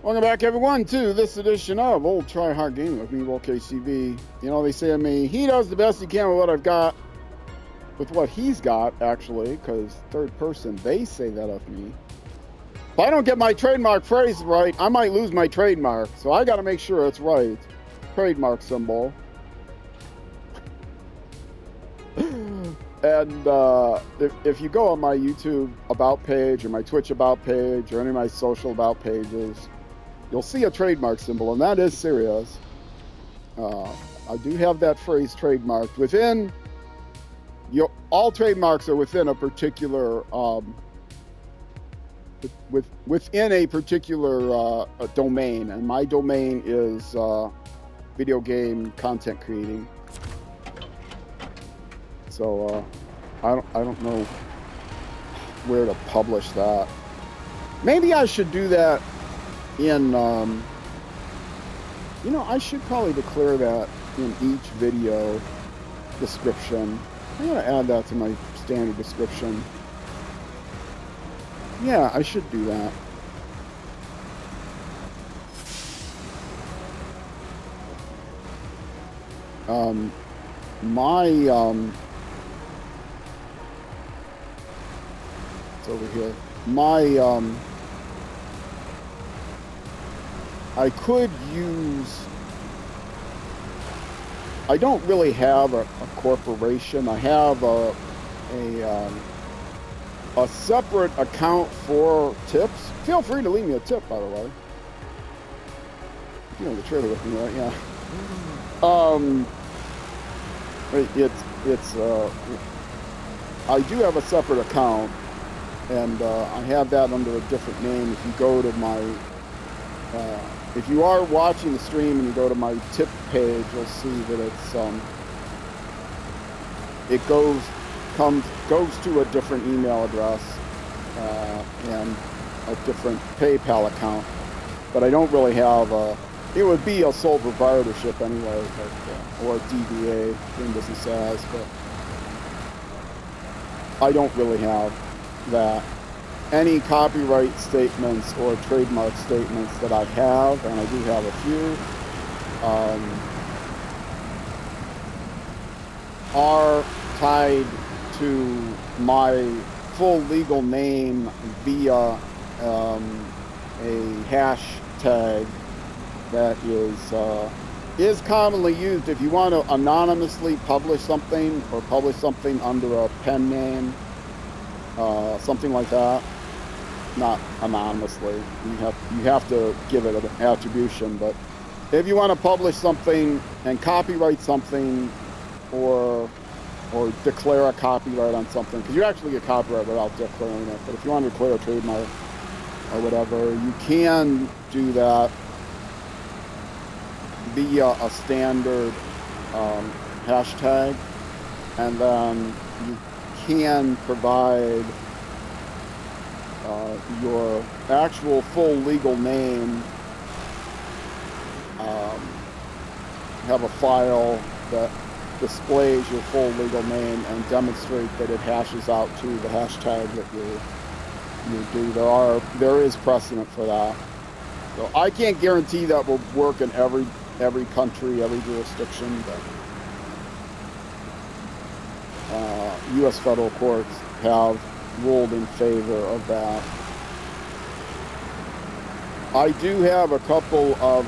Welcome back, everyone, to this edition of Old Try Hard Gaming with me, Will KCB. You know, they say of me, he does the best he can with what I've got, with what he's got, actually, because third person, they say that of me. If I don't get my trademark phrase right, I might lose my trademark, so I got to make sure it's right. Trademark symbol. And if you go on my YouTube About page or my Twitch About page or any of my social About pages, you'll see a trademark symbol, and that is serious. I do have that phrase trademarked. Within, all trademarks are within a particular, within a particular domain, and my domain is video game content creating. So I don't know where to publish that. Maybe I should do that in, you know, I should probably declare that in each video description. I'm going to add that to my standard description. Yeah, I should do that. It's over here. I could use, I don't really have a corporation. I have a separate account for tips. Feel free to leave me a tip, by the way. You know the trailer with me, right? Yeah. I do have a separate account, and I have that under a different name. If you go to my, if you are watching the stream and you go to my tip page, you'll see that it's it goes to a different email address and a different PayPal account. But I don't really have a. It would be a sole proprietorship anyway, but, or a DBA, doing business as, but I don't really have that. Any copyright statements or trademark statements that I have, and I do have a few, are tied to my full legal name via a hashtag that is commonly used if you want to anonymously publish something or publish something under a pen name, something like that. Not anonymously. You have to give it an attribution, but if you want to publish something and copyright something or declare a copyright on something, because you actually get copyright without declaring it, but if you want to declare a trademark or whatever, you can do that via a standard hashtag, and then you can provide your actual full legal name, have a file that displays your full legal name and demonstrate that it hashes out to the hashtag that you do. There is precedent for that. So I can't guarantee that will work in every country, every jurisdiction, but U.S. federal courts have ruled in favor of that. I do have a couple of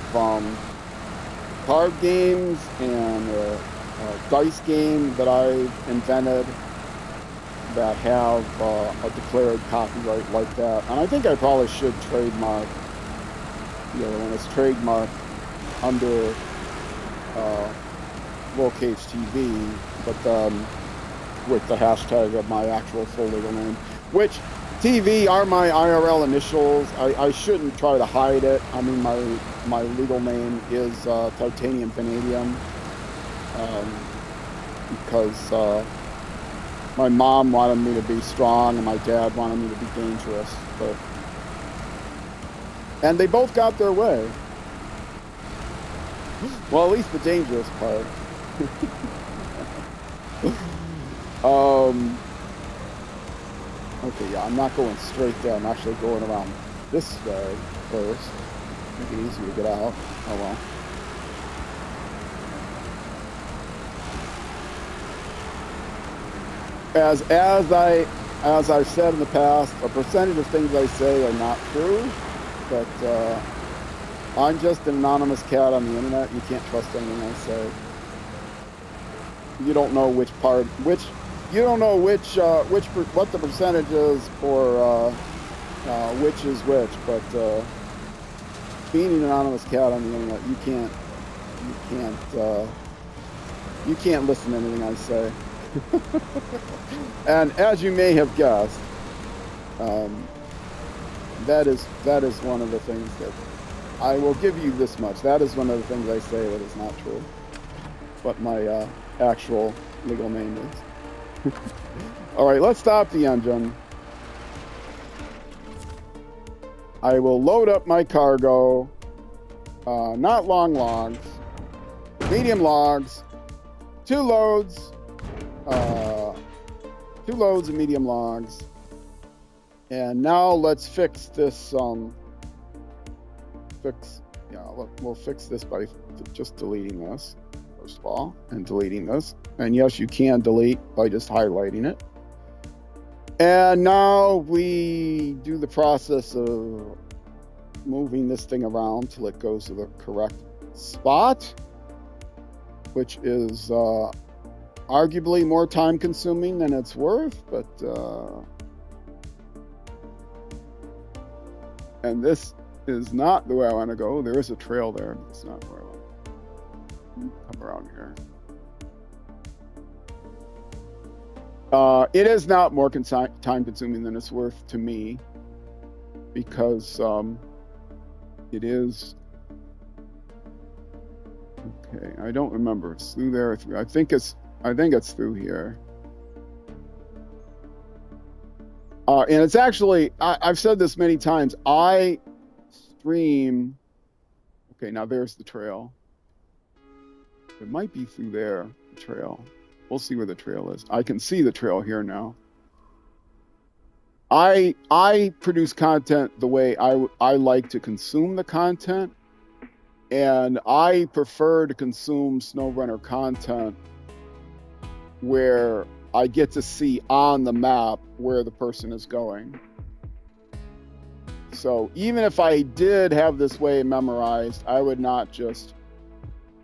card games and a dice game that I've invented that have a declared copyright like that, and I think I probably should trademark the other one. It's trademarked under LowCageTV, but with the hashtag of my actual full legal name, which TV are my IRL initials. I shouldn't try to hide it. I mean, my legal name is Titanium Vanadium, because my mom wanted me to be strong and my dad wanted me to be dangerous, and they both got their way. Well, at least the dangerous part. Okay, yeah, I'm not going straight there. I'm actually going around this way first. Make it easier to get out. Oh well. As I've said in the past, a percentage of things I say are not true, but I'm just an anonymous cat on the internet. You can't trust anything I say. You don't know what the percentage is for which is which, but being an anonymous cat on the internet, you can't listen to anything I say. And as you may have guessed, that is one of the things that I will give you this much. That is one of the things I say that is not true. But my actual legal name is. All right, let's stop the engine. I will load up my cargo. Not long logs, medium logs, 2 loads. 2 loads of medium logs. And now let's fix this. We'll fix this by just deleting this, first of all, and deleting this. And yes, you can delete by just highlighting it. And now we do the process of moving this thing around till it goes to the correct spot, which is arguably more time consuming than it's worth, but and this is not the way I want to go. There is a trail there, but it's not where I want to come around here. It is not more time consuming than it's worth to me, because it is. Okay, I don't remember. It's through there. I think it's through here. And it's actually, I've said this many times, I stream. Okay, now there's the trail. It might be through there, the trail. We'll see where the trail is. I can see the trail here now. I produce content the way I like to consume the content, and I prefer to consume SnowRunner content where I get to see on the map where the person is going. So even if I did have this way memorized, I would not just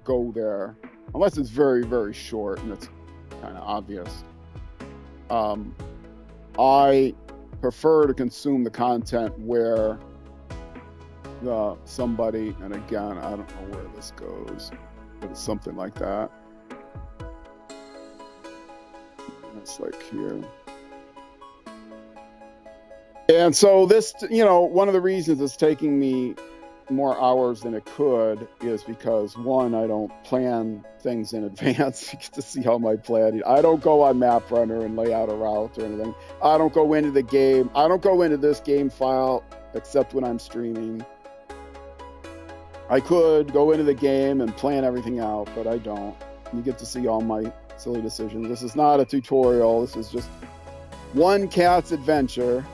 go there, unless it's very, very short and it's kind of obvious. I prefer to consume the content where somebody, and again, I don't know where this goes, but it's something like that. It's like here. And so this, one of the reasons it's taking me more hours than it could is because, one, I don't plan things in advance. You get to see how my planning. I don't go on MapRunner and lay out a route or anything. I don't go into the game. I don't go into this game file except when I'm streaming. I could go into the game and plan everything out, but I don't. You get to see all my silly decisions. This is not a tutorial. This is just one cat's adventure.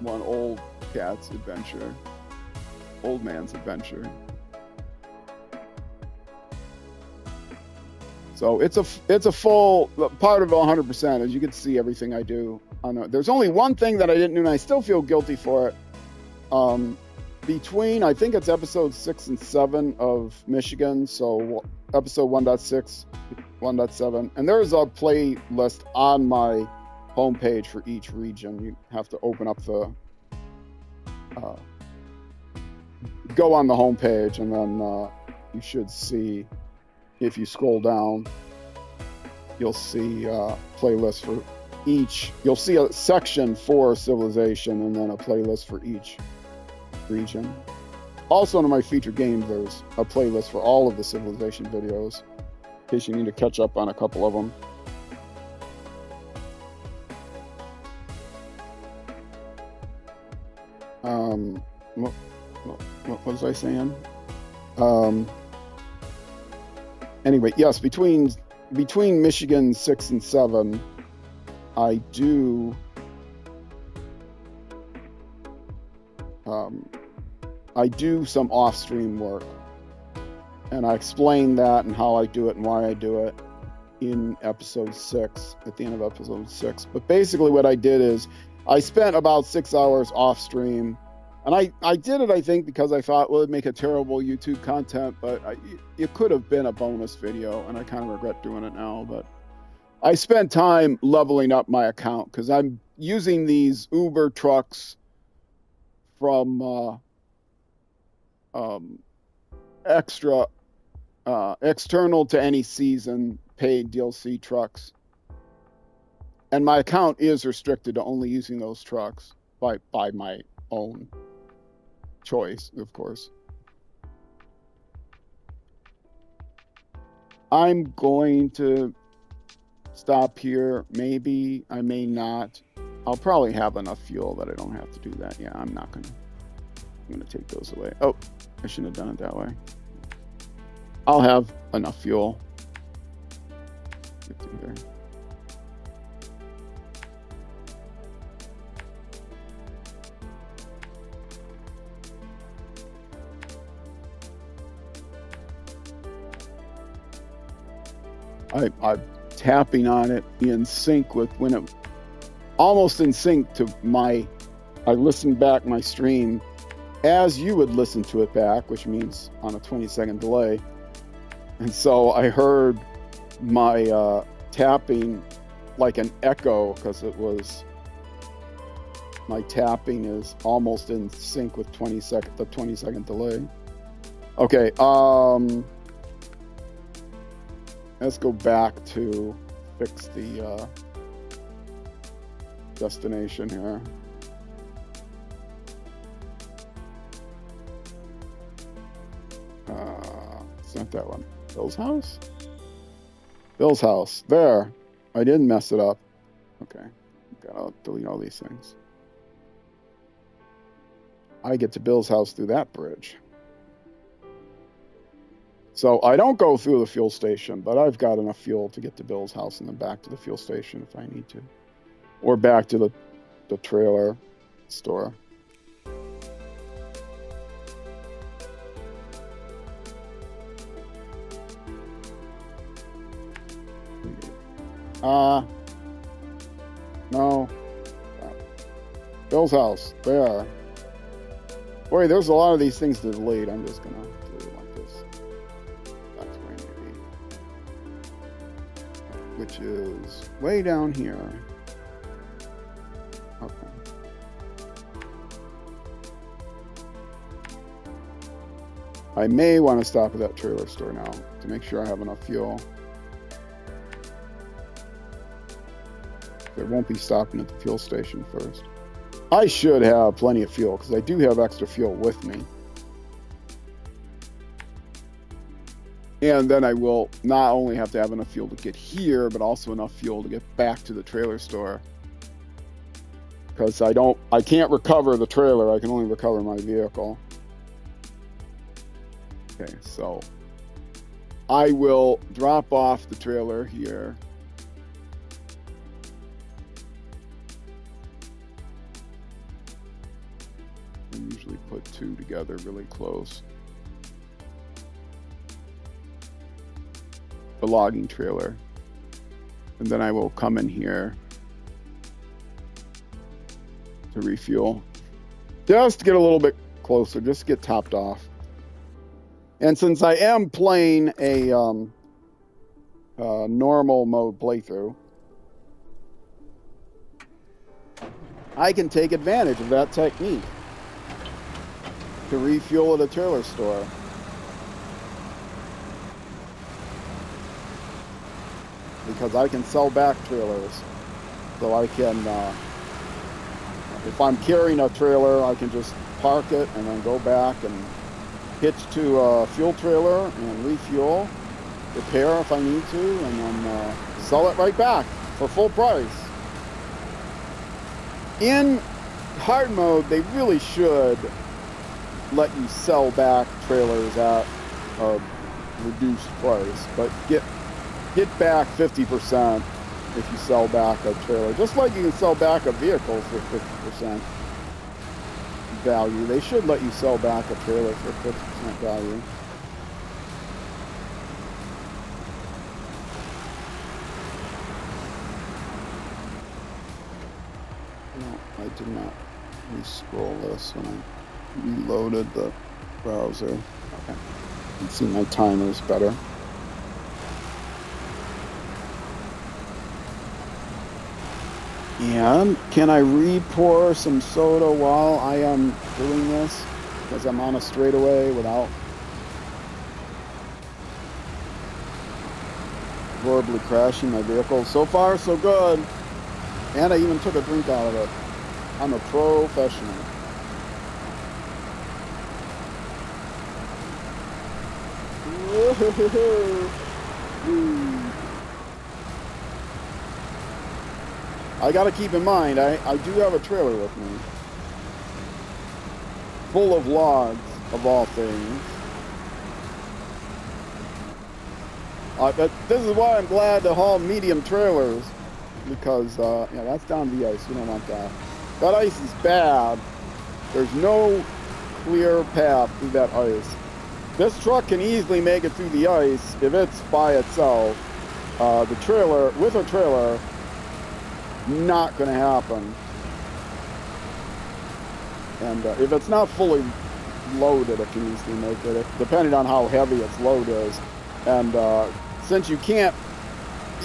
One old cat's adventure. Old man's adventure. So it's a full part of 100%. As you can see, everything I do. There's only one thing that I didn't do, and I still feel guilty for it. Between, I think it's episodes 6 and 7 of Michigan, so episode 1.6, 1.7, and there's a playlist on my homepage for each region. You have to open up the, go on the homepage, and then you should see, if you scroll down, you'll see playlists for each. You'll see a section for civilization, and then a playlist for each region. Also, in my featured games, there's a playlist for all of the civilization videos, in case you need to catch up on a couple of them. What was I saying? Anyway, yes, between Michigan 6 and 7, I do I do some off-stream work, and I explain that and how I do it and why I do it in episode 6, at the end of episode 6. But basically what I did is I spent about 6 hours off-stream, and I did it, I think, because I thought, well, it'd make a terrible YouTube content, but it could have been a bonus video, and I kind of regret doing it now. But I spent time leveling up my account because I'm using these Uber trucks from external to any season paid DLC trucks, and my account is restricted to only using those trucks by my own choice, of course. I'm going to stop here. Maybe I may not. I'll probably have enough fuel that I don't have to do that. Yeah, I'm gonna take those away. Oh, I shouldn't have done it that way. I'll have enough fuel. Get through there. I'm tapping on it in sync with when it, almost in sync to I listened back my stream as you would listen to it back, which means on a 20-second delay. And so I heard my tapping like an echo, because my tapping is almost in sync with the 20-second delay. Okay, let's go back to fix the destination here. It's not that one. Bill's house? Bill's house. There. I didn't mess it up. Okay. Gotta delete all these things. I get to Bill's house through that bridge. So I don't go through the fuel station, but I've got enough fuel to get to Bill's house and then back to the fuel station if I need to. Or back to the trailer store. No. Bill's house. There. Boy, there's a lot of these things to delete. I'm just gonna delete it like this. That's where I may be. Which is way down here. Okay. I may want to stop at that trailer store now to make sure I have enough fuel. There won't be stopping at the fuel station first. I should have plenty of fuel because I do have extra fuel with me. And then I will not only have to have enough fuel to get here, but also enough fuel to get back to the trailer store. Because I can't recover the trailer, I can only recover my vehicle. Okay, so I will drop off the trailer here. Usually put two together really close. The logging trailer. And then I will come in here to refuel. Just to get a little bit closer, just to get topped off. And since I am playing a normal mode playthrough, I can take advantage of that technique to refuel at a trailer store. Because I can sell back trailers. So I can, if I'm carrying a trailer, I can just park it and then go back and hitch to a fuel trailer and refuel, repair if I need to, and then sell it right back for full price. In hard mode, they really should let you sell back trailers at a reduced price, but get back 50% if you sell back a trailer, just like you can sell back a vehicle for 50%. value. They should let you sell back a trailer for 50% value. No, I did not re-scroll this when I reloaded the browser. Okay. You can see my timers better. And can I re-pour some soda while I am doing this? Because I'm on a straightaway without horribly crashing my vehicle. So far, so good. And I even took a drink out of it. I'm a professional. I gotta keep in mind, I do have a trailer with me. Full of logs, of all things. This is why I'm glad to haul medium trailers. Because, yeah, that's down the ice. We don't want that. That ice is bad. There's no clear path through that ice. This truck can easily make it through the ice if it's by itself. The trailer, with a trailer, not going to happen. And if it's not fully loaded, it can easily make it, depending on how heavy its load is. And since you can't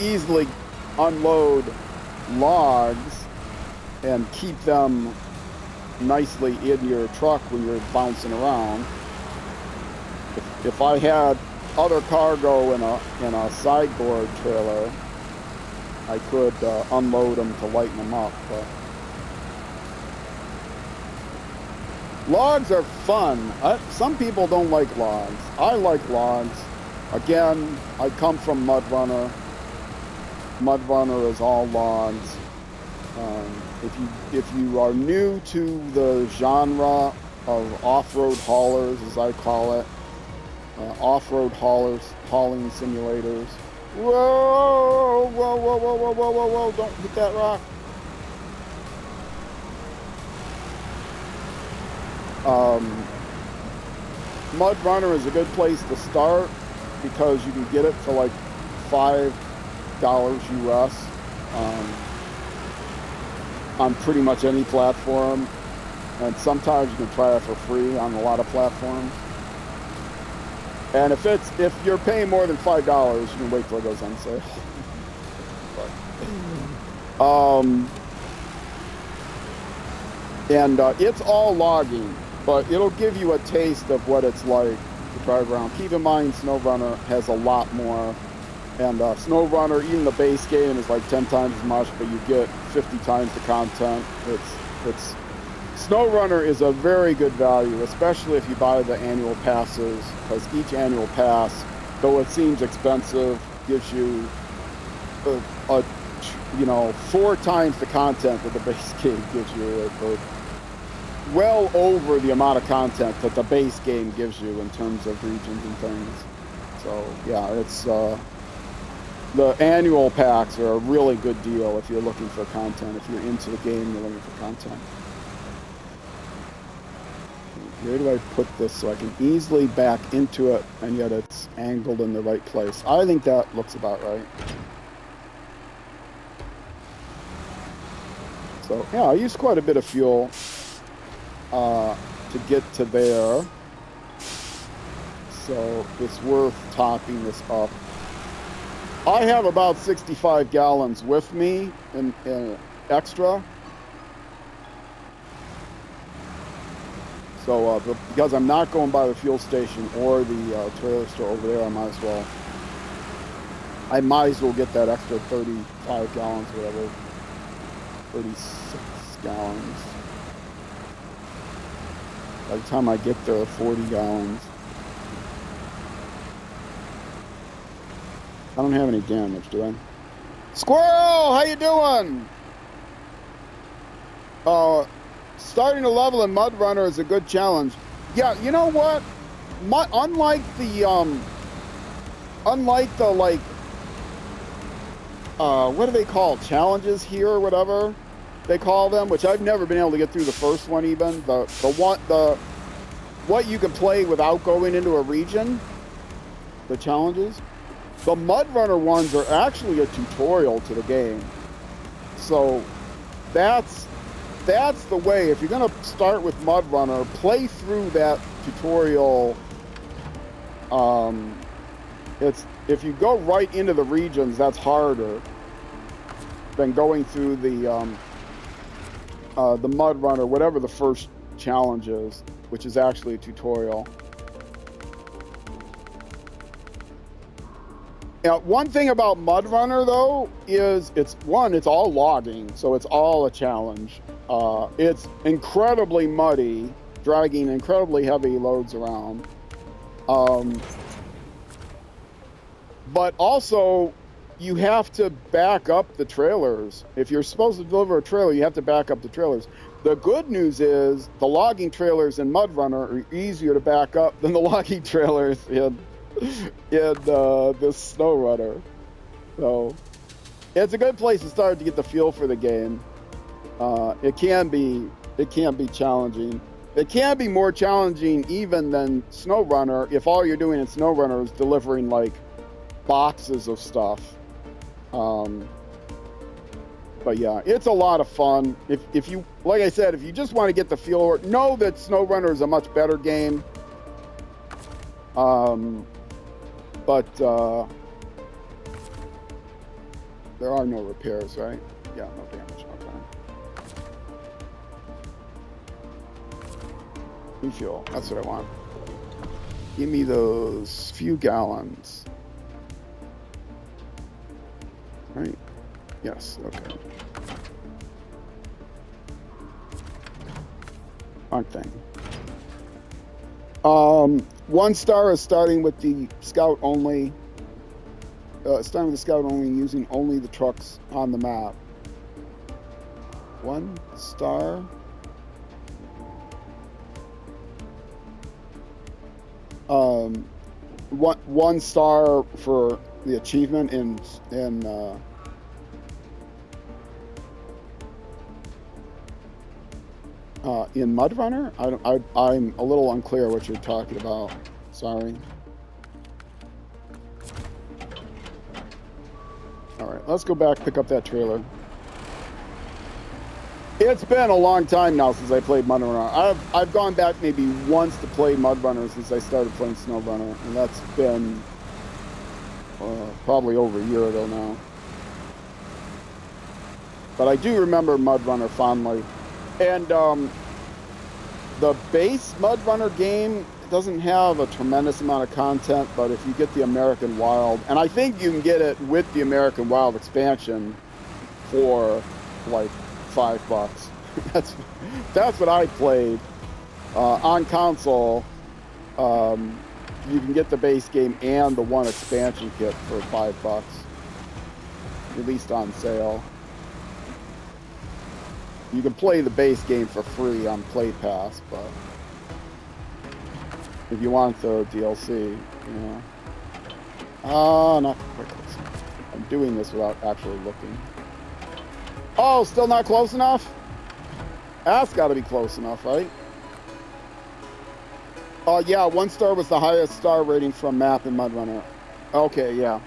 easily unload logs and keep them nicely in your truck when you're bouncing around, if I had other cargo in a sideboard trailer, I could unload them to lighten them up. But logs are fun. Some people don't like logs. I like logs. Again, I come from MudRunner. MudRunner is all logs. If you are new to the genre of off-road haulers, as I call it, off-road hauling simulators. Whoa, whoa, whoa, whoa, whoa, whoa, whoa, whoa, don't hit that rock. MudRunner is a good place to start because you can get it for like $5 US on pretty much any platform, and sometimes you can try it for free on a lot of platforms. And if you're paying more than $5, you can wait till it goes on sale. It's all logging, but it'll give you a taste of what it's like to drive around. Keep in mind, SnowRunner has a lot more. And SnowRunner, even the base game is like 10 times as much, but you get 50 times the content. SnowRunner is a very good value, especially if you buy the annual passes, because each annual pass, though it seems expensive, gives you 4 times the content that the base game gives you, or well over the amount of content that the base game gives you in terms of regions and things. So yeah, it's the annual packs are a really good deal if you're looking for content. If you're into the game, you're looking for content. Where do I put this so I can easily back into it and yet it's angled in the right place? I think that looks about right. So yeah, I use quite a bit of fuel to get to there. So it's worth topping this up. I have about 65 gallons with me in extra. So because I'm not going by the fuel station or the trailer store over there, I might as well get that extra 35 gallons, whatever, 36 gallons. By the time I get there, 40 gallons. I don't have any damage, do I? Squirrel, how you doing? Starting a level in MudRunner is a good challenge. Yeah, you know what? Unlike the what do they call challenges here or whatever? they call them, which I've never been able to get through the first one even. What you can play without going into a region, the challenges. The MudRunner ones are actually a tutorial to the game. So that's the way. If you're gonna start with MudRunner, play through that tutorial. If you go right into the regions, that's harder than going through the MudRunner, whatever the first challenge is, which is actually a tutorial. Now, one thing about MudRunner though is it's all logging, so it's all a challenge. It's incredibly muddy, dragging incredibly heavy loads around. But also, you have to back up the trailers. If you're supposed to deliver a trailer, you have to back up the trailers. The good news is the logging trailers in MudRunner are easier to back up than the logging trailers in this SnowRunner. So it's a good place to start to get the feel for the game. It can be challenging. It can be more challenging even than SnowRunner if all you're doing in SnowRunner is delivering like boxes of stuff. But yeah, it's a lot of fun. If you, like I said, if you just want to get the feel, know that SnowRunner is a much better game. But there are no repairs, right? Yeah, no damage. Okay. Refuel. That's what I want. Give me those few gallons. Right? Yes. Okay. Wrong thing. 1 star is starting with the scout only. Starting with the scout only, using only the trucks on the map. 1 star. One star for the achievement in MudRunner? I'm a little unclear what you're talking about. Sorry. All right, let's go back, pick up that trailer. It's been a long time now since I played MudRunner. I've gone back maybe once to play MudRunner since I started playing SnowRunner, and that's been probably over a year ago now. But I do remember MudRunner fondly. And the base MudRunner game doesn't have a tremendous amount of content, but if you get the American Wild, and I think you can get it with the American Wild expansion for like $5. That's what I played on console. You can get the base game and the 1 expansion kit for $5, released on sale. You can play the base game for free on Play Pass, but if you want the DLC, yeah. Not quite close enough. I'm doing this without actually looking. Oh, still not close enough? That's got to be close enough, right? Yeah, 1 star was the highest star rating from map in MudRunner. Okay, yeah.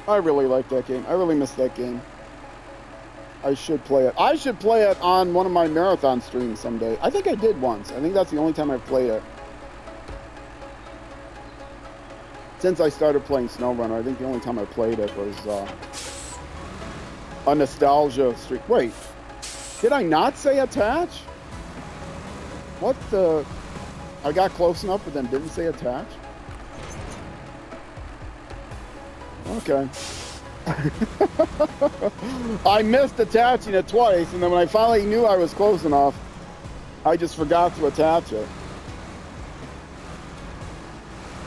I really like that game. I really miss that game. I should play it. I should play it on one of my marathon streams someday. I think I did once. I think that's the only time I've played it. Since I started playing SnowRunner, I think the only time I played it was a nostalgia stream. Wait, did I not say attach? What the? I got close enough but then didn't say attach? Okay. I missed attaching it twice, and then when I finally knew I was close enough, I just forgot to attach it.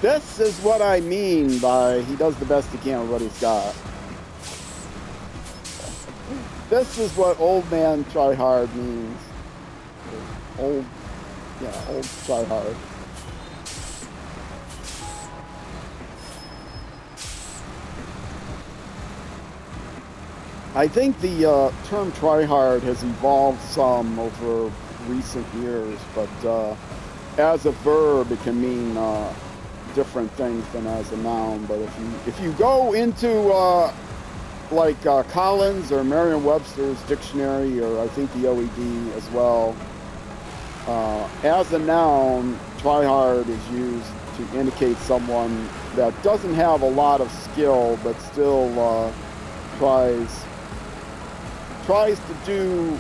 This is what I mean by he does the best he can with what he's got. This is what old man try hard means. Old try hard. I think the term try-hard has evolved some over recent years, but as a verb, it can mean different things than as a noun. But if you go into like Collins or Merriam-Webster's dictionary, or I think the OED as well, as a noun, try-hard is used to indicate someone that doesn't have a lot of skill, but still tries to do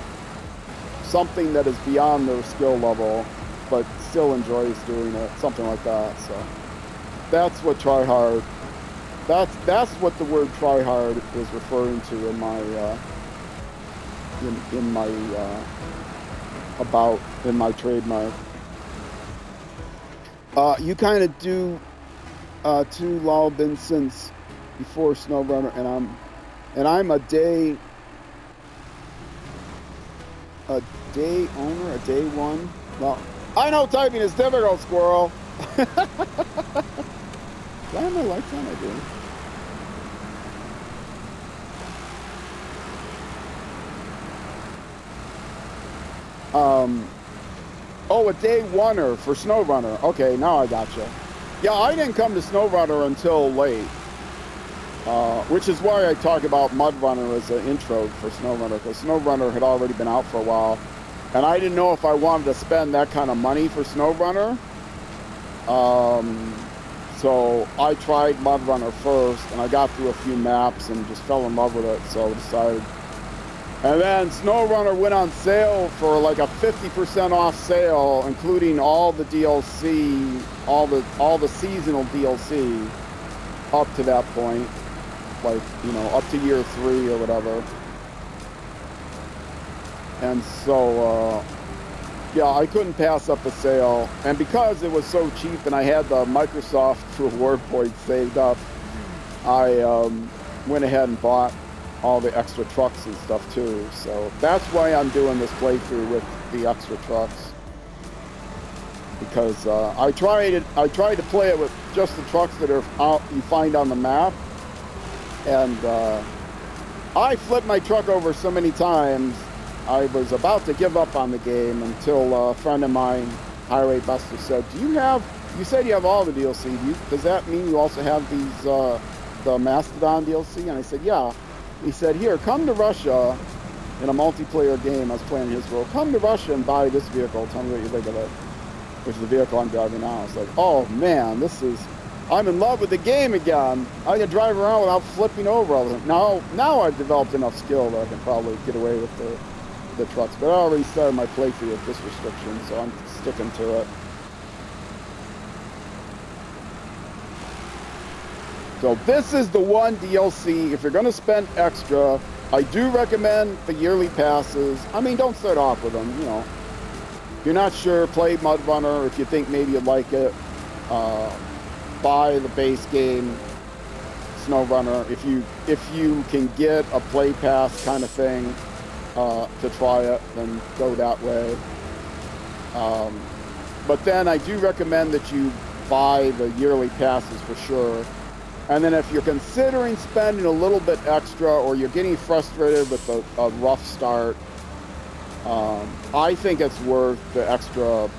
something that is beyond their skill level, but still enjoys doing it, something like that. So that's what try hard. That's what the word try hard is referring to in my in my trademark. You kind of do too, Lal, been since before SnowRunner, and I'm a day owner, a day one. Well, I know typing is difficult, squirrel. Do I have my lights on? I do. Oh, a day oneer for SnowRunner. Okay, now I gotcha. Yeah, I didn't come to SnowRunner until late, which is why I talk about MudRunner as an intro for SnowRunner, because SnowRunner had already been out for a while, and I didn't know if I wanted to spend that kind of money for SnowRunner. So I tried MudRunner first, and I got through a few maps and just fell in love with it, so I decided. And then SnowRunner went on sale for like a 50% off sale, including all the DLC, all the seasonal DLC up to that point, like, you know, up to year 3 or whatever. And so, yeah, I couldn't pass up the sale. And because it was so cheap and I had the Microsoft reward points saved up, I went ahead and bought all the extra trucks and stuff too. So that's why I'm doing this playthrough with the extra trucks, because I tried to play it with just the trucks that are out, you find on the map, and I flipped my truck over so many times I was about to give up on the game until a friend of mine, Highway Buster, said, you said you have all the DLC, does that mean you also have these the Mastodon DLC? And I said, yeah. He said, here, come to Russia in a multiplayer game. I was playing his role. Come to Russia and buy this vehicle. Tell me what you think of it. Which is the vehicle I'm driving now. I was like, oh man, I'm in love with the game again. I can drive around without flipping over all of them. Now I've developed enough skill that I can probably get away with the trucks. But I already started my playthrough with this restriction, so I'm sticking to it. So this is the one DLC, if you're going to spend extra, I do recommend the yearly passes. I mean, don't start off with them, you know. If you're not sure, play MudRunner. If you think maybe you'd like it, buy the base game, SnowRunner. If you can get a play pass kind of thing to try it, then go that way. But then I do recommend that you buy the yearly passes for sure. And then if you're considering spending a little bit extra, or you're getting frustrated with a rough start, I think it's worth the extra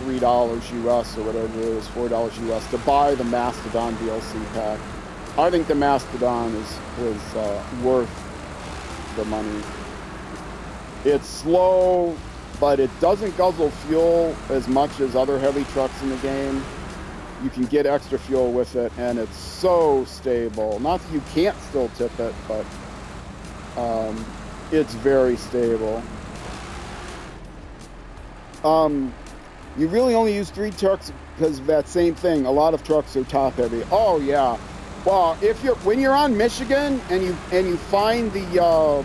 $3 US or whatever it is, $4 US, to buy the Mastodon DLC pack. I think the Mastodon is worth the money. It's slow, but it doesn't guzzle fuel as much as other heavy trucks in the game. You can get extra fuel with it, and it's so stable. Not that you can't still tip it, but it's very stable. You really only use 3 trucks because of that same thing. A lot of trucks are top heavy. Oh yeah. Well, when you're on Michigan and you find the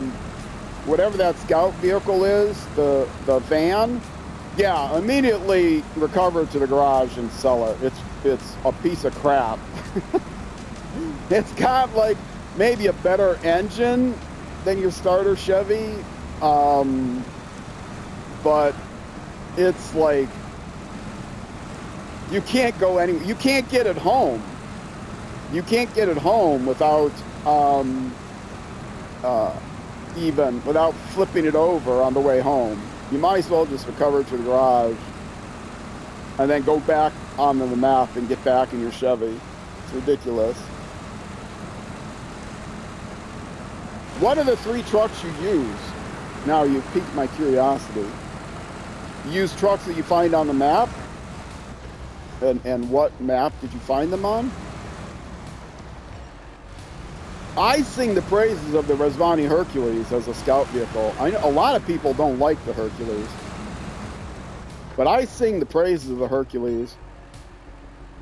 whatever that scout vehicle is, the van, yeah, immediately recover it to the garage and sell it. It's a piece of crap. It's got like maybe a better engine than your starter Chevy, but it's like you can't go anywhere. You can't get it home. You can't get it home without even without flipping it over on the way home. You might as well just recover to the garage and then go back onto the map and get back in your Chevy. It's ridiculous. What are the 3 trucks you use? Now you've piqued my curiosity. You use trucks that you find on the map? And what map did you find them on? I sing the praises of the Rezvani Hercules as a scout vehicle. I know a lot of people don't like the Hercules, but I sing the praises of the Hercules.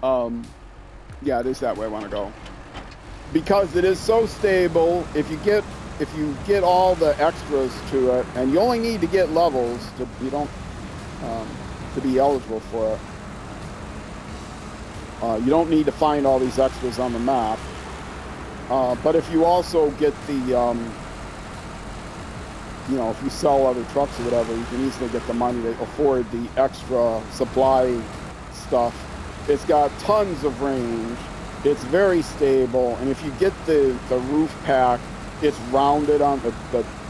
Yeah, it is that way I want to go, because it is so stable. If you get all the extras to it, and you only need to get levels to to be eligible for it. You don't need to find all these extras on the map. But if you also get the, if you sell other trucks or whatever, you can easily get the money to afford the extra supply stuff. It's got tons of range. It's very stable. And if you get the roof pack, it's rounded on the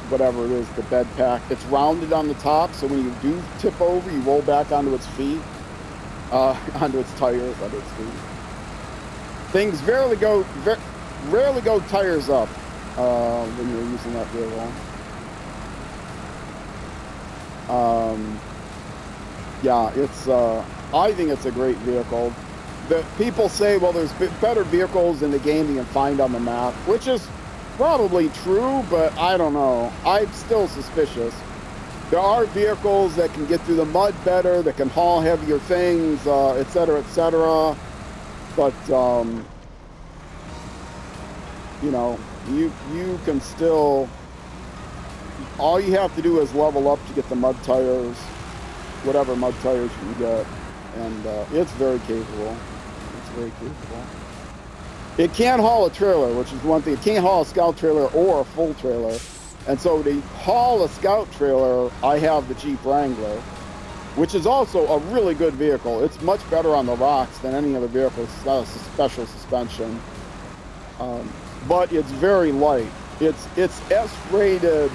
whatever it is, the bed pack. It's rounded on the top, so when you do tip over, you roll back onto its feet, onto its tires, onto its feet. Things rarely go tires up when you're using that vehicle. Yeah, it's. I think it's a great vehicle. The people say, well, there's better vehicles in the game you can find on the map, which is probably true, but I don't know. I'm still suspicious. There are vehicles that can get through the mud better, that can haul heavier things, et cetera, but you can still, all you have to do is level up to get the mud tires, whatever mud tires you can get, and it's very capable. It's very capable. It can't haul a trailer, which is one thing. It can't haul a scout trailer or a full trailer. And so to haul a scout trailer, I have the Jeep Wrangler, which is also a really good vehicle. It's much better on the rocks than any other vehicle. It's not a special suspension. But it's very light. It's S-rated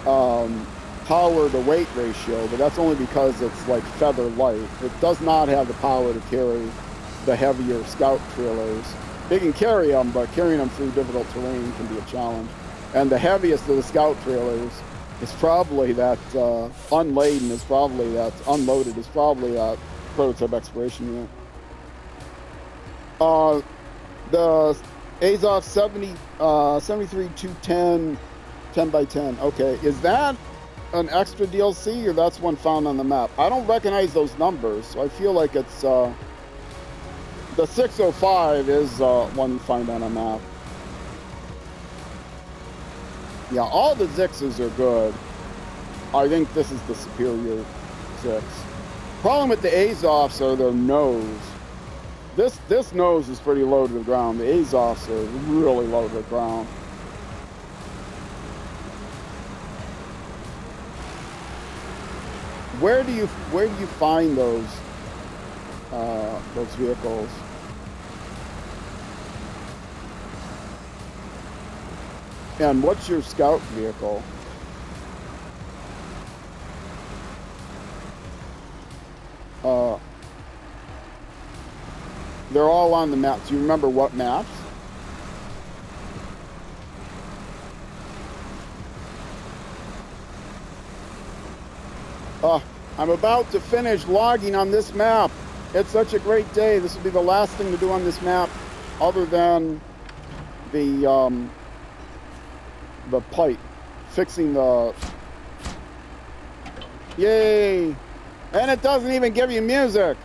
power to weight ratio, but that's only because it's like feather light. It does not have the power to carry the heavier scout trailers. They can carry them, but carrying them through difficult terrain can be a challenge. And the heaviest of the scout trailers is probably that unladen, is probably that unloaded, is probably that prototype exploration unit. The Azov 73-210 10x10. Okay, is that an extra DLC, or that's one found on the map? I don't recognize those numbers, so I feel like it's the 605 is one you find on a map. Yeah, all the ZiKZs are good. I think this is the superior ZiKZ. Problem with the Azovs are their nose. This nose is pretty low to the ground. The Azovs are really low to the ground. Where do you find those vehicles? And what's your scout vehicle? They're all on the map. Do you remember what maps? I'm about to finish logging on this map. It's such a great day. This will be the last thing to do on this map, other than the pipe, fixing the. Yay! And it doesn't even give you music.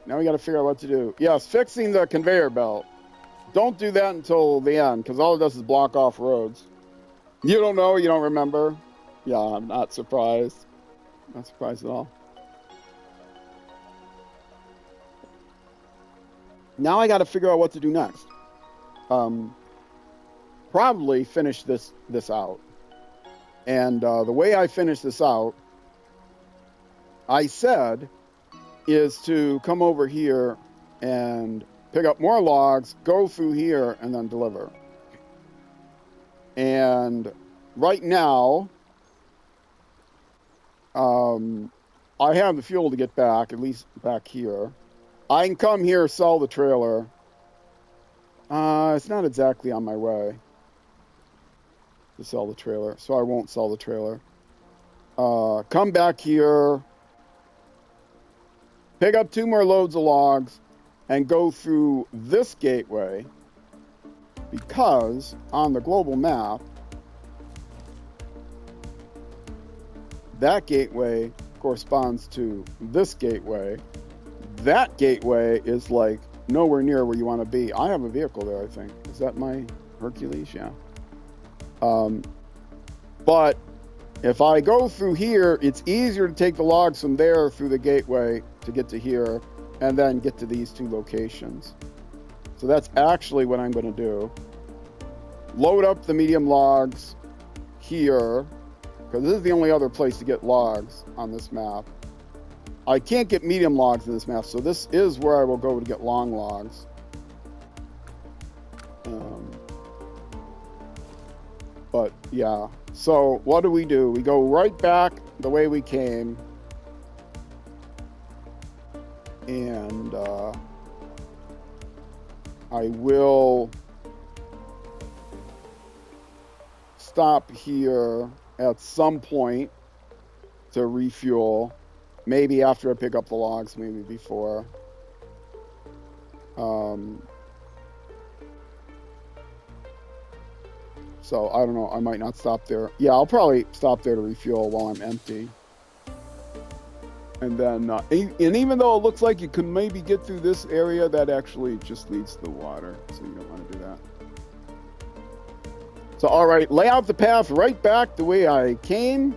Now we got to figure out what to do. Yes, fixing the conveyor belt. Don't do that until the end, because all it does is block off roads. You don't know, you don't remember? Yeah, I'm not surprised. Not surprised at all. Now I got to figure out what to do next. Probably finish this out. And the way I finish this out, I said, is to come over here and pick up more logs, go through here, and then deliver. And right now, I have the fuel to get back, at least back here. I can come here, sell the trailer. It's not exactly on my way to sell the trailer, so I won't sell the trailer. Come back here, pick up 2 more loads of logs, and go through this gateway, because on the global map, that gateway corresponds to this gateway. That gateway is like nowhere near where you want to be. I have a vehicle there, I think. Is that my Hercules? Yeah. But if I go through here, it's easier to take the logs from there through the gateway to get to here and then get to these 2 locations. So that's actually what I'm going to do. Load up the medium logs here, because this is the only other place to get logs on this map. I can't get medium logs in this map, so this is where I will go to get long logs. But yeah, so what do? We go right back the way we came, and I will stop here at some point to refuel. Maybe after I pick up the logs, maybe before. So I don't know, I might not stop there. Yeah, I'll probably stop there to refuel while I'm empty. And then, and even though it looks like you can maybe get through this area, that actually just leads to the water. So you don't want to do that. So, all right, lay out the path right back the way I came.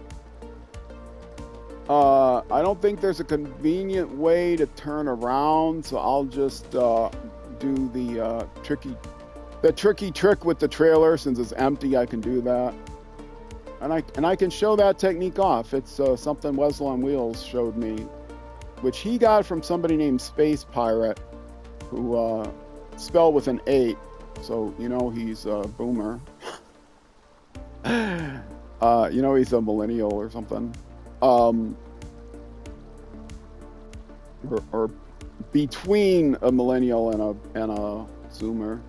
I don't think there's a convenient way to turn around, so I'll just do the tricky trick with the trailer. Since it's empty, I can do that, and I can show that technique off. It's something Wezel on Wheels showed me, which he got from somebody named Space Pirate, who spelled with an 8, so you know he's a boomer. You know he's a millennial or something. Or between a millennial and a zoomer,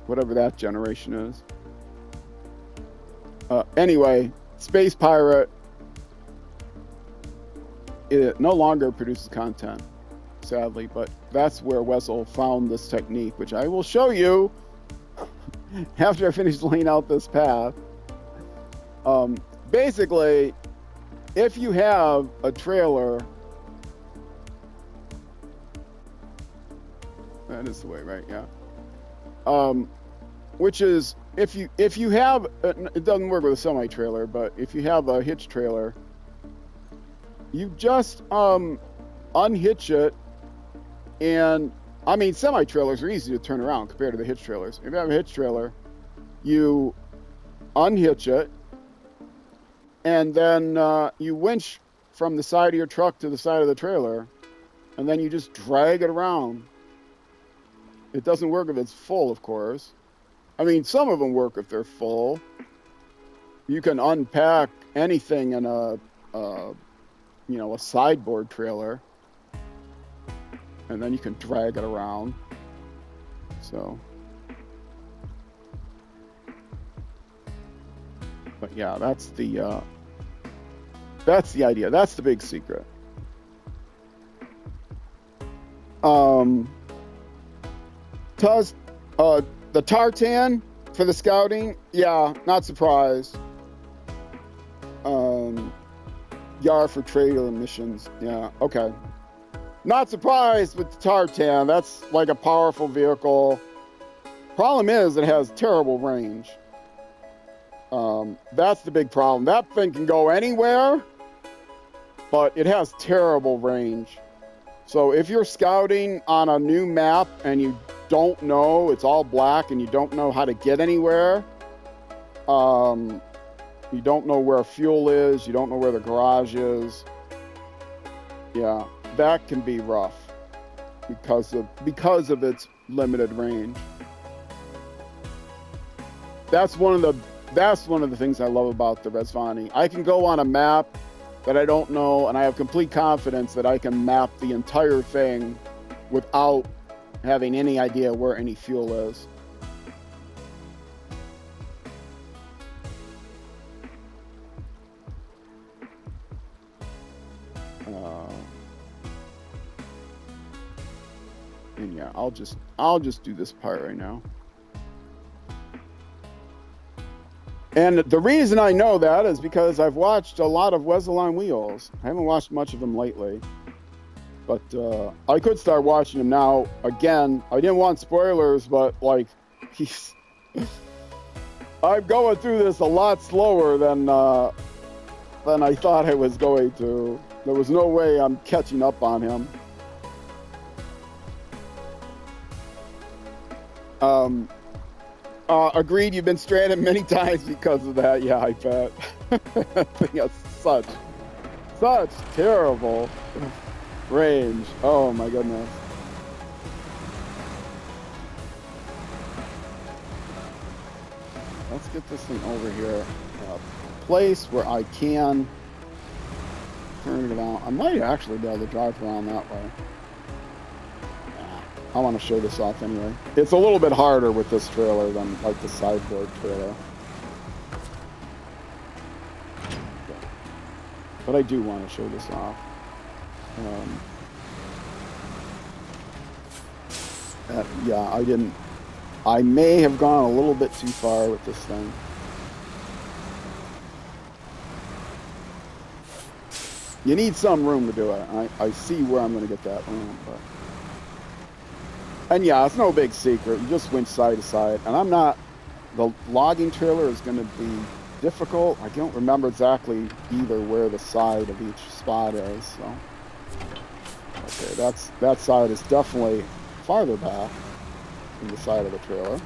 whatever that generation is. Anyway, Space Pirate, it no longer produces content, sadly, but that's where Wezel found this technique, which I will show you after I finish laying out this path. Basically, if you have a trailer, that is the way, right? Yeah. Which is, if you have, it doesn't work with a semi-trailer, but if you have a hitch trailer, you just unhitch it, and I mean, semi-trailers are easy to turn around compared to the hitch trailers. If you have a hitch trailer, you unhitch it, and then you winch from the side of your truck to the side of the trailer, and then you just drag it around. It doesn't work if it's full, of course. I mean, some of them work if they're full. You can unpack anything in a sideboard trailer, and then you can drag it around. So, but yeah, that's the idea. That's the big secret. The tartan for the scouting, yeah, not surprised. Yar for trailer missions, yeah, okay. Not surprised with the tartan. That's like a powerful vehicle. Problem is, it has terrible range. That's the big problem. That thing can go anywhere, but it has terrible range. So if you're scouting on a new map and you don't know, it's all black, and you don't know how to get anywhere, you don't know where fuel is, you don't know where the garage is, yeah, that can be rough. because of its limited range. That's one of the things I love about the Rezvani. I can go on a map that I don't know, and I have complete confidence that I can map the entire thing without having any idea where any fuel is. And yeah, I'll just do this part right now. And the reason I know that is because I've watched a lot of Wessel on Wheels. I haven't watched much of him lately, but I could start watching him now. Again, I didn't want spoilers, but like I'm going through this a lot slower than I thought I was going to. There was no way I'm catching up on him. Agreed, you've been stranded many times because of that. Yeah, I bet. I think that's such terrible range. Oh my goodness. Let's get this thing over here. A place where I can turn it around. I might actually be able to drive around that way. I want to show this off anyway. It's a little bit harder with this trailer than like the sideboard trailer. But I do want to show this off. Yeah, I may have gone a little bit too far with this thing. You need some room to do it. I see where I'm going to get that room, but... And yeah, it's no big secret. You just winch side to side. And the logging trailer is going to be difficult. I don't remember exactly either where the side of each spot is. So, okay, that side is definitely farther back than the side of the trailer.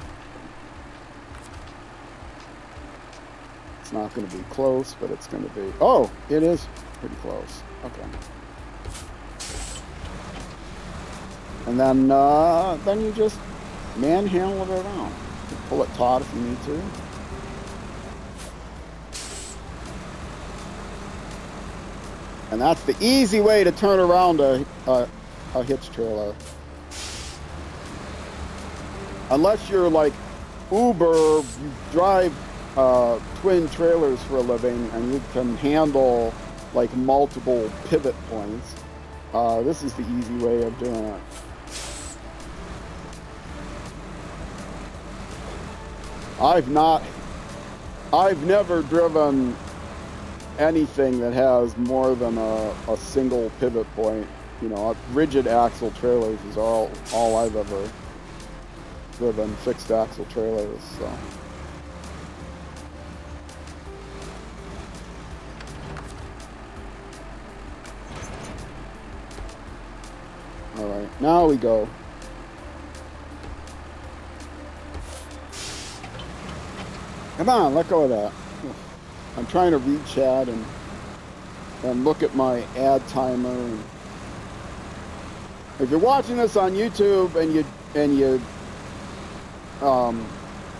It's not going to be close, but it's going to be... Oh, it is pretty close. Okay. And then you just manhandle it around. You pull it taut if you need to. And that's the easy way to turn around a hitch trailer. Unless you're like Uber, you drive twin trailers for a living and you can handle like multiple pivot points. This is the easy way of doing it. I've never driven anything that has more than a single pivot point. You know, rigid axle trailers is all I've ever driven, fixed axle trailers, so. All right, now we go. Come on, let go of that. I'm trying to read chat and look at my ad timer. And if you're watching this on YouTube and you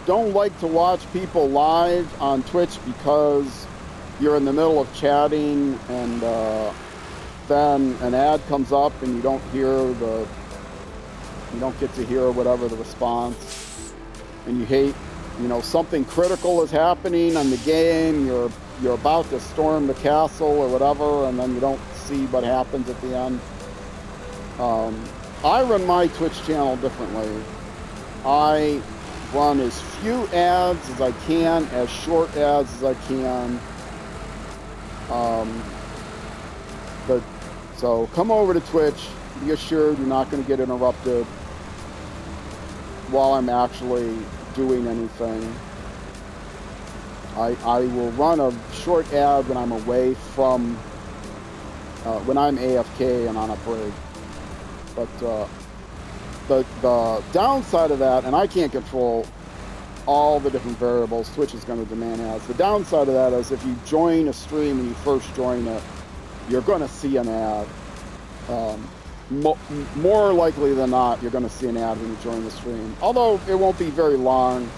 don't like to watch people live on Twitch because you're in the middle of chatting and then an ad comes up and you don't get to hear whatever the response, and you hate, you know, something critical is happening on the game, you're about to storm the castle or whatever, and then you don't see what happens at the end. I run my Twitch channel differently. I run as few ads as I can, as short ads as I can. So come over to Twitch, be assured you're not going to get interrupted while I'm actually doing anything. I will run a short ad when I'm away from, when I'm AFK and on a break. But the downside of that, and I can't control all the different variables Twitch is going to demand ads. The downside of that is if you join a stream and you first join it, you're going to see an ad. more likely than not, you're going to see an ad when you join the stream. Although it won't be very long.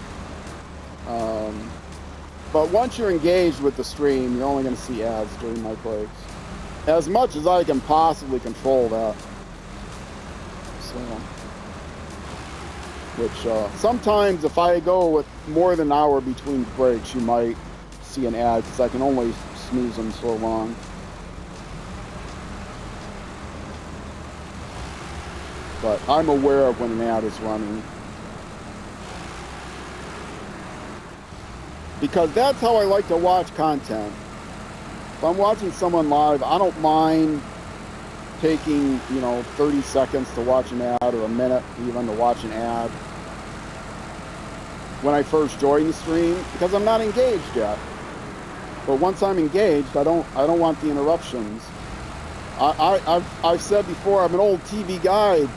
But once you're engaged with the stream, you're only going to see ads during my breaks. As much as I can possibly control that. So, which sometimes if I go with more than an hour between breaks, you might see an ad because I can only snooze them so long. But I'm aware of when an ad is running. Because that's how I like to watch content. If I'm watching someone live, I don't mind taking, 30 seconds to watch an ad, or a minute even to watch an ad when I first join the stream, because I'm not engaged yet. But once I'm engaged, I don't want the interruptions. I've said before, I'm an old TV guide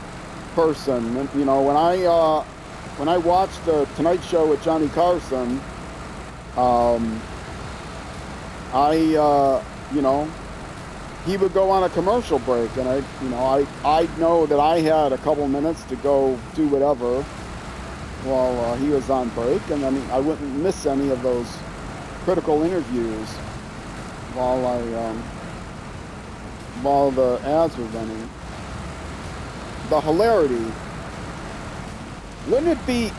person. When I watched the Tonight Show with Johnny Carson, he would go on a commercial break, and I'd know that I had a couple minutes to go do whatever while he was on break, and then I wouldn't miss any of those critical interviews while the ads were running. The hilarity. Wouldn't it be,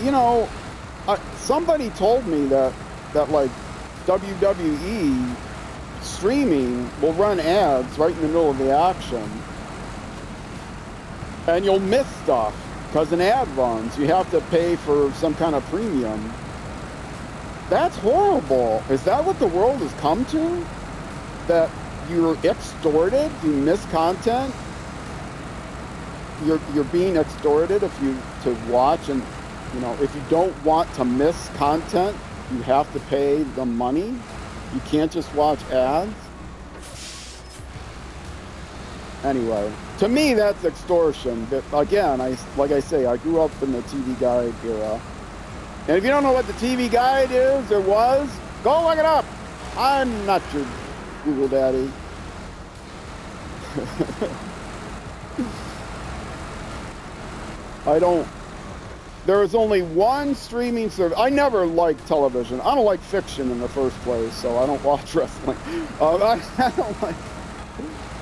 somebody told me that like WWE streaming will run ads right in the middle of the action, and you'll miss stuff because an ad runs. You have to pay for some kind of premium. That's horrible. Is that what the world has come to? That you're extorted? You miss content? You're being extorted to watch, and if you don't want to miss content, you have to pay the money. You can't just watch ads. Anyway, to me that's extortion. But again, like I say, I grew up in the TV guide era. And if you don't know what the TV guide is or was, go look it up. I'm not your Google daddy. There is only one streaming service. I never liked television. I don't like fiction in the first place, so I don't watch wrestling. I don't like,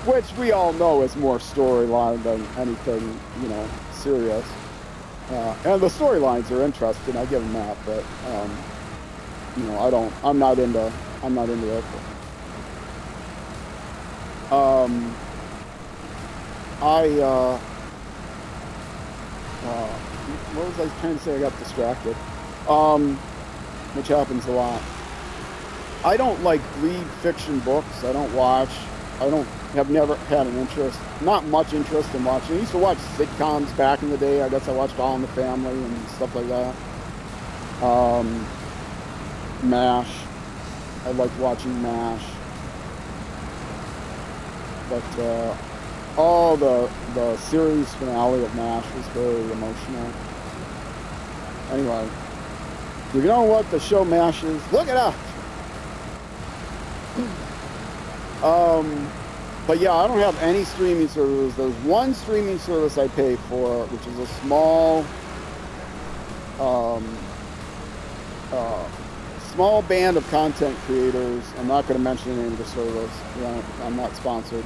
which we all know is more storyline than anything, serious. And the storylines are interesting. I give them that, but I'm not into it. What was I trying to say? I got distracted, which happens a lot. I don't like read fiction books. I don't watch. Have never had an interest, not much interest in watching. I used to watch sitcoms back in the day. I guess I watched All in the Family and stuff like that. MASH. I liked watching MASH. But the series finale of MASH was very emotional. Anyway, if you know what the show MASH is, look it up. But yeah, I don't have any streaming services. There's one streaming service I pay for, which is a small band of content creators. I'm not going to mention the name of the service. I'm not sponsored.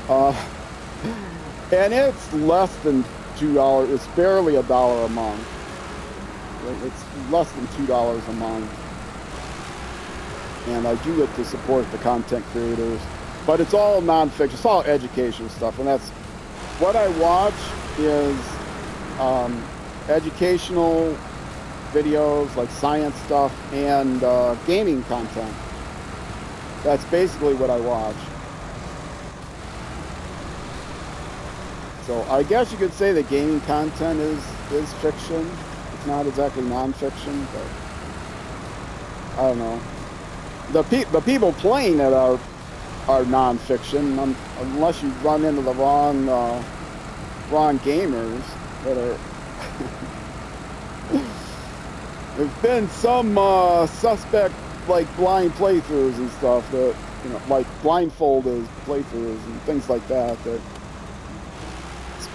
And it's less than $2. It's barely $1 a month. It's less than $2 a month. And I do it to support the content creators. But it's all nonfiction. It's all education stuff. And that's what I watch is educational videos, like science stuff, and gaming content. That's basically what I watch. So I guess you could say that gaming content is fiction. It's not exactly nonfiction, but I don't know. The people playing it are nonfiction, unless you run into the wrong gamers that are. There's been some suspect like blind playthroughs and stuff that like blindfolded playthroughs and things like that. That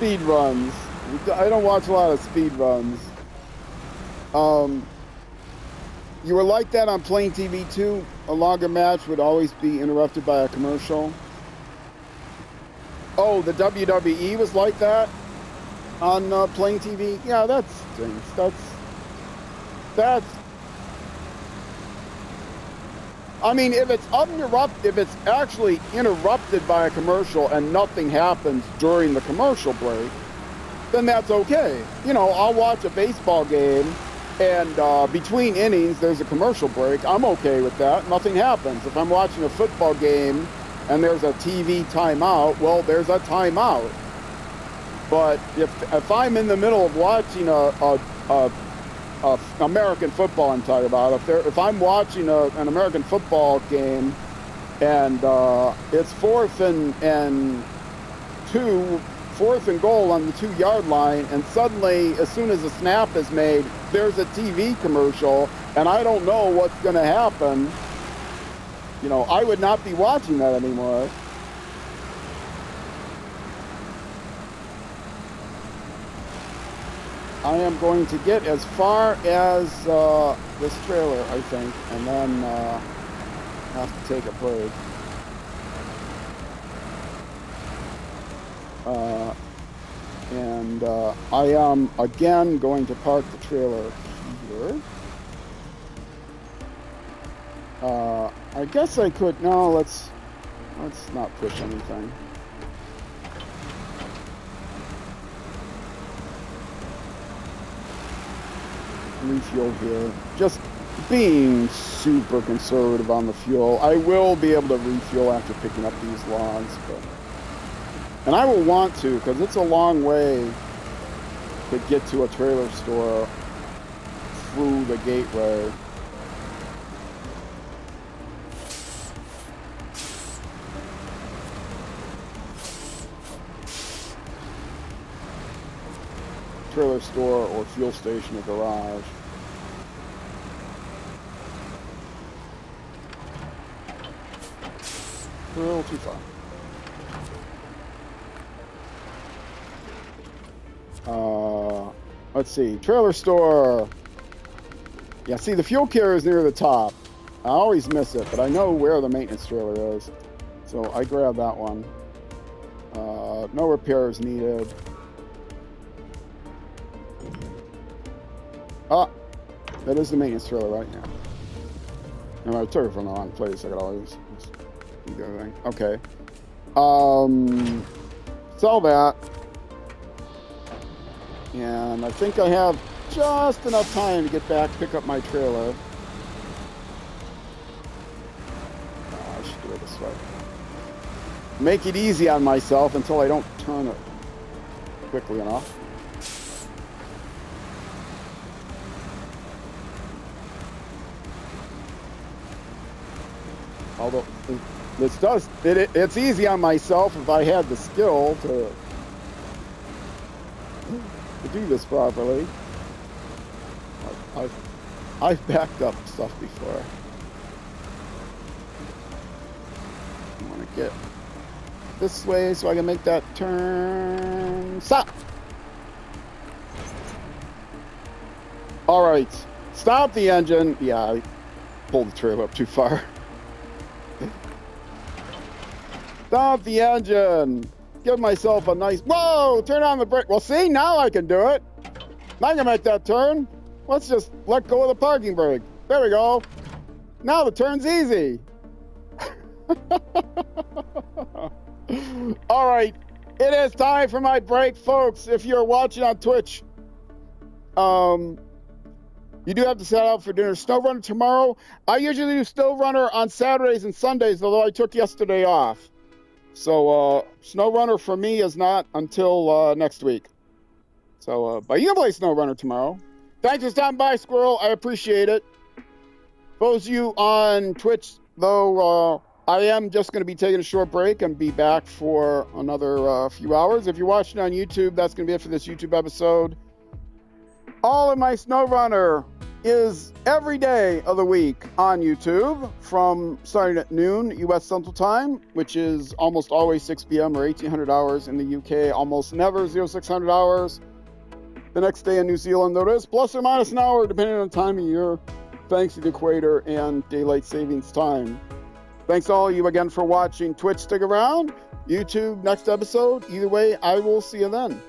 speed runs. I don't watch a lot of speed runs. You were like that on Playing TV too? A longer match would always be interrupted by a commercial? Oh, the WWE was like that on Playing TV? Yeah, that stinks. That's... I mean, if it's actually interrupted by a commercial and nothing happens during the commercial break, then that's okay. You know, I'll watch a baseball game and between innings there's a commercial break. I'm okay with that. Nothing happens. If I'm watching a football game and there's a TV timeout, well, there's a timeout. But if I'm in the middle of watching American football, I'm talking about. If I'm watching an American football game and it's fourth and goal on the 2-yard line, and suddenly, as soon as the snap is made, there's a TV commercial, and I don't know what's going to happen, you know, I would not be watching that anymore. I am going to get as far as this trailer, I think, and then have to take a break. I am again going to park the trailer here. I guess I could. No, let's not push anything. Refuel here. Just being super conservative on the fuel. I will be able to refuel after picking up these logs, and I will want to, because it's a long way to get to a trailer store through the gateway. Trailer store or fuel station or garage. A little too far. Let's see, trailer store. Yeah, see, the fuel carrier is near the top. I always miss it, but I know where the maintenance trailer is. So I grab that one. No repairs needed. Ah, that is the maintenance trailer right now. And I took it from the wrong place. I could always do everything. Okay. Sell that. And I think I have just enough time to get back, pick up my trailer. I should do it this way. Make it easy on myself until I don't turn it quickly enough. Although it's easy on myself if I had the skill to do this properly. I've backed up stuff before. I want to get this way so I can make that turn. Stop! All right, stop the engine. Yeah, I pulled the trailer up too far. Stop the engine. Give myself a nice, whoa, turn on the brake. Well, see, now I can do it. Now I can make that turn. Let's just let go of the parking brake. There we go. Now the turn's easy. All right, it is time for my break, folks. If you're watching on Twitch, you do have to set out for dinner. SnowRunner tomorrow. I usually do SnowRunner on Saturdays and Sundays, although I took yesterday off. So, SnowRunner for me is not until next week. So, but you can play SnowRunner tomorrow. Thanks for stopping by, Squirrel. I appreciate it. Those of you on Twitch, though, I am just going to be taking a short break and be back for another few hours. If you're watching on YouTube, that's going to be it for this YouTube episode. All of my SnowRunner is every day of the week on YouTube from starting at noon U.S. Central Time, which is almost always 6 p.m. or 1800 hours in the U.K., almost never 0600 hours. The next day in New Zealand, though, it is plus or minus an hour, depending on the time of year, thanks to the equator and daylight savings time. Thanks all of you again for watching. Twitch, stick around. YouTube, next episode. Either way, I will see you then.